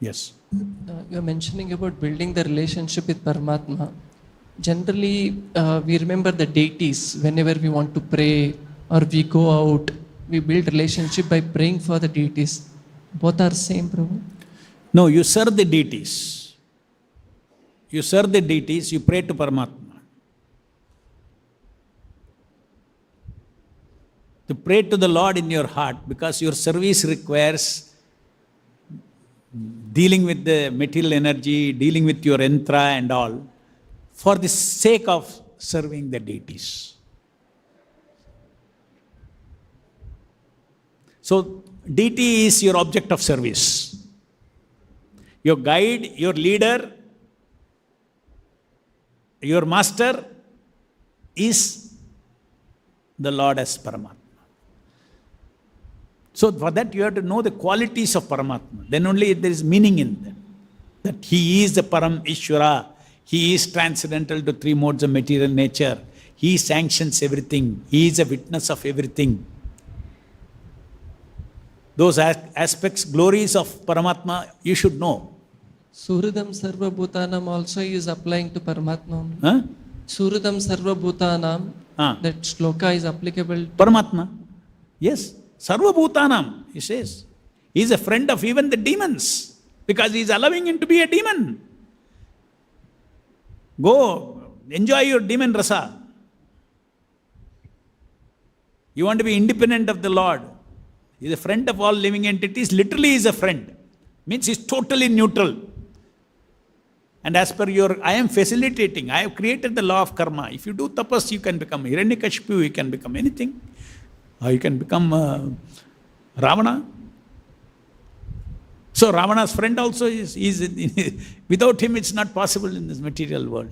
Yes. You are mentioning about building the relationship with Paramātmā. Generally, we remember the deities whenever we want to pray or we go out. We build relationship by praying for the deities. Both are same, Prabhu? No, you serve the deities. You serve the deities, you pray to Paramātmā. To pray to the Lord in your heart, because your service requires dealing with the material energy, dealing with your yantra and all, for the sake of serving the deities. So, deity is your object of service. Your guide, your leader, your master is the Lord as Paramātmā. So for that you have to know the qualities of Paramātmā. Then only there is meaning in them. That He is the Param Ishvara. He is transcendental to three modes of material nature. He sanctions everything. He is a witness of everything. Those aspects, glories of Paramātmā, you should know. Suridam Sarva Bhutanam also is applying to Paramātmā. Huh? Suridam Sarva Bhutanam, that shloka is applicable to Paramātmā. Yes. Sarva Bhutanam, he says. He is a friend of even the demons, because he is allowing him to be a demon. Go, enjoy your demon rasa. You want to be independent of the Lord. He is a friend of all living entities. Literally he is a friend. Means he is totally neutral. And as per your, I am facilitating. I have created the law of karma. If you do tapas, you can become Hiranyakashipu, you can become anything. Or you can become Ravana. So Ravana's friend also is without him it's not possible in this material world.